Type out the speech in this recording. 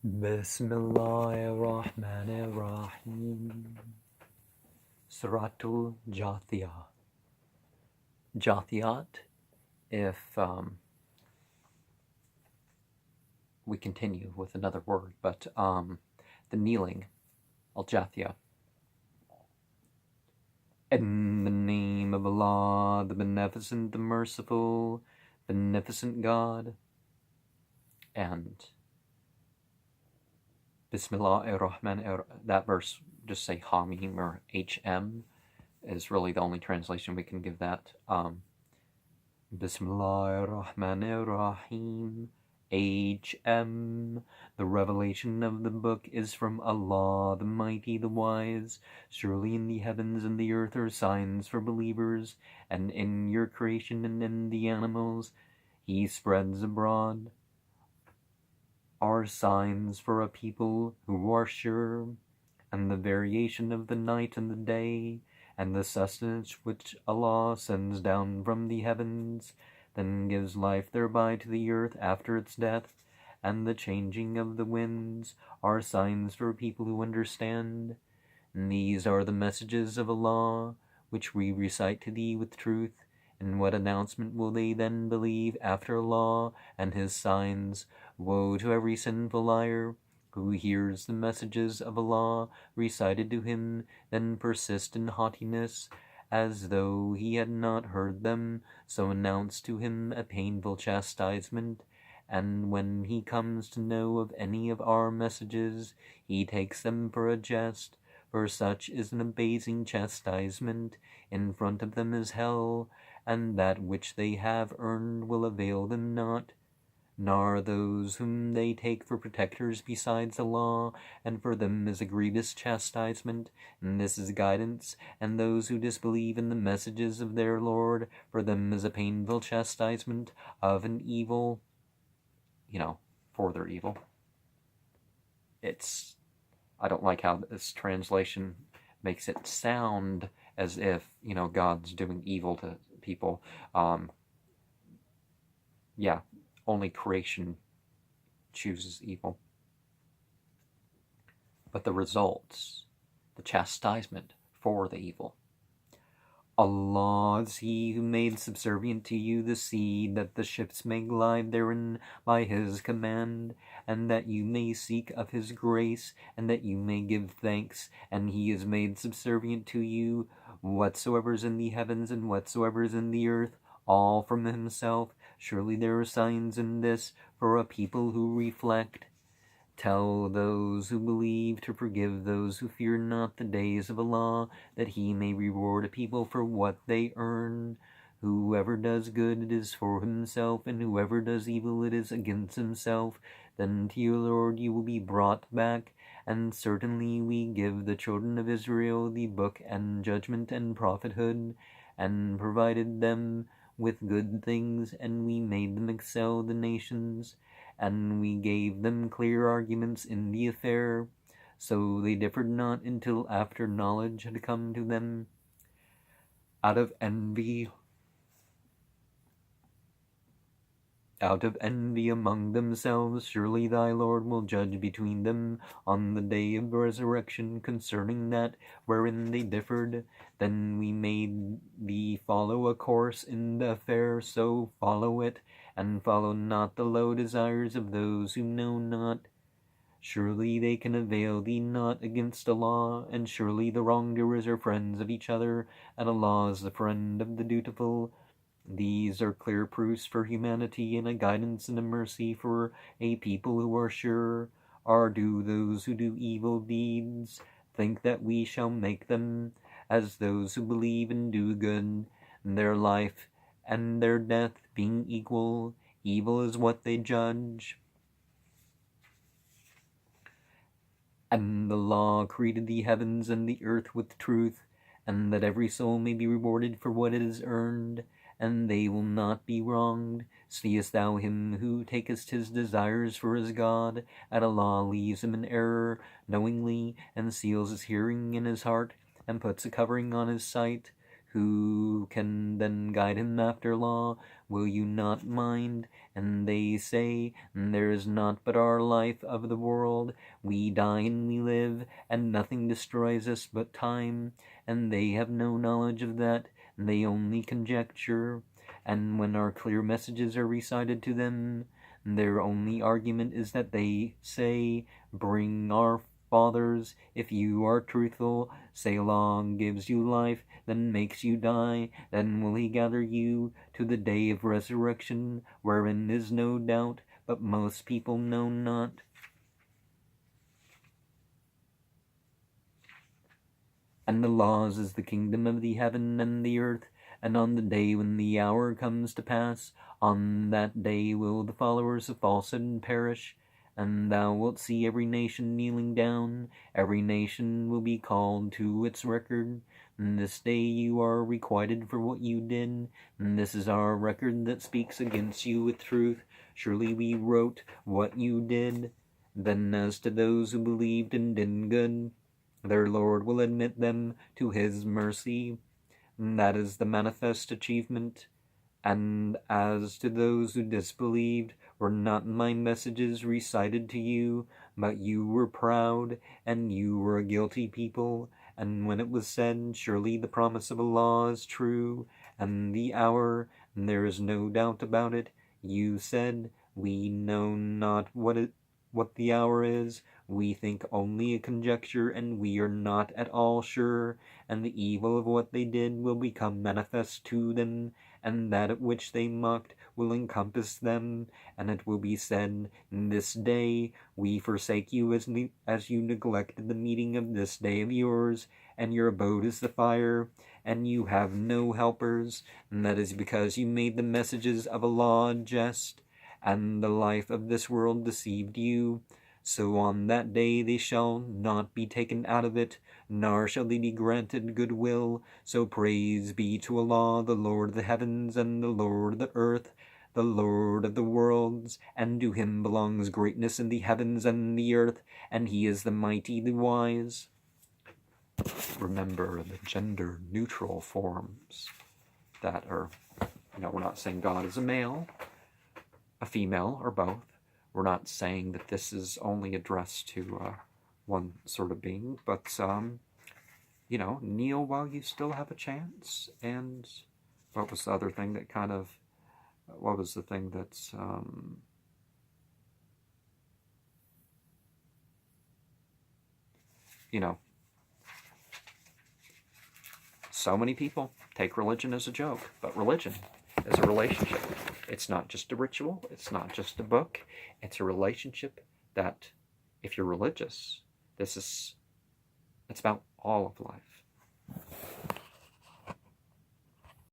Bismillahirrahmanirrahim. Suratul Jathiyah. Jathiyat, if we continue with another word, but the kneeling, Al-Jathiyah. In the name of Allah, the Beneficent, the Merciful, Beneficent God, and Bismillahirrahmanirrahim. That verse, just say Hamim or HM, is really the only translation we can give that. Bismillahirrahmanirrahim. HM. The revelation of the book is from Allah, the Mighty, the Wise. Surely in the heavens and the earth are signs for believers, and in your creation and in the animals He spreads abroad are signs for a people who are sure, and the variation of the night and the day, and the sustenance which Allah sends down from the heavens, then gives life thereby to the earth after its death, and the changing of the winds are signs for people who understand. And these are the messages of Allah, which we recite to thee with truth. And what announcement will they then believe after Allah and His signs? Woe to every sinful liar who hears the messages of Allah recited to him, then persists in haughtiness, as though he had not heard them, so announce to him a painful chastisement. And when he comes to know of any of our messages, he takes them for a jest, for such is an abasing chastisement. In front of them is hell, and that which they have earned will avail them not, nor those whom they take for protectors besides Allah, and for them is a grievous chastisement, and this is guidance. And those who disbelieve in the messages of their Lord, for them is a painful chastisement of an evil, for their evil. I don't like how this translation makes it sound as if, God's doing evil to people. Only creation chooses evil. But the results, the chastisement for the evil. Allah is He who made subservient to you the sea, that the ships may glide therein by His command, and that you may seek of His grace, and that you may give thanks. And He has made subservient to you whatsoever is in the heavens and whatsoever is in the earth, all from Himself. Surely there are signs in this for a people who reflect. Tell those who believe to forgive those who fear not the days of Allah, that He may reward a people for what they earn. Whoever does good, it is for himself, and whoever does evil, it is against himself. Then to your Lord you will be brought back, and certainly we give the children of Israel the book and judgment and prophethood, and provided them with good things, and we made them excel the nations, and we gave them clear arguments in the affair, so they differed not until after knowledge had come to them. Out of envy among themselves, surely thy Lord will judge between them on the day of resurrection concerning that wherein they differed. Then we made thee follow a course in the affair, so follow it, and follow not the low desires of those who know not. Surely they can avail thee not against Allah, and surely the wrongdoers are friends of each other, and Allah is the friend of the dutiful. These are clear proofs for humanity, and a guidance and a mercy for a people who are sure. Or do those who do evil deeds think that we shall make them as those who believe and do good, their life and their death being equal? Evil is what they judge. And the law created the heavens and the earth with truth, and that every soul may be rewarded for what it has earned, and they will not be wronged. Seest thou him who taketh his desires for his God, and Allah leaves him in error knowingly, and seals his hearing in his heart, and puts a covering on his sight? Who can then guide him after law? Will you not mind? And they say, there is naught but our life of the world. We die and we live, and nothing destroys us but time. And they have no knowledge of that, they only conjecture. And when our clear messages are recited to them, their only argument is that they say, bring our fathers, if you are truthful, say Allah gives you life, then makes you die, then will he gather you to the day of resurrection, wherein is no doubt, but most people know not. And the laws is the kingdom of the heaven and the earth, and on the day when the hour comes to pass, on that day will the followers of falsehood perish, and thou wilt see every nation kneeling down, every nation will be called to its record. And this day you are requited for what you did, and this is our record that speaks against you with truth. Surely we wrote what you did. Then as to those who believed and did good, their Lord will admit them to his mercy. That is the manifest achievement. And as to those who disbelieved, were not my messages recited to you, but you were proud, and you were a guilty people. And when it was said, surely the promise of Allah is true, and the hour, and there is no doubt about it, you said, we know not what the hour is, we think only a conjecture, and we are not at all sure, and the evil of what they did will become manifest to them, and that at which they mocked will encompass them, and it will be said, this day we forsake you as you neglected the meeting of this day of yours, and your abode is the fire, and you have no helpers, and that is because you made the messages of Allah a jest, and the life of this world deceived you. So on that day they shall not be taken out of it, nor shall they be granted goodwill. So praise be to Allah, the Lord of the heavens and the Lord of the earth, the Lord of the worlds, and to him belongs greatness in the heavens and the earth, and he is the mighty, the wise. Remember the gender-neutral forms that are, we're not saying God is a male, a female, or both. We're not saying that this is only addressed to one sort of being, but, kneel while you still have a chance. And what was the other thing that what was the thing that's, so many people take religion as a joke, but religion is a relationship. It's not just a ritual, it's not just a book, it's a relationship that, if you're religious, it's about all of life.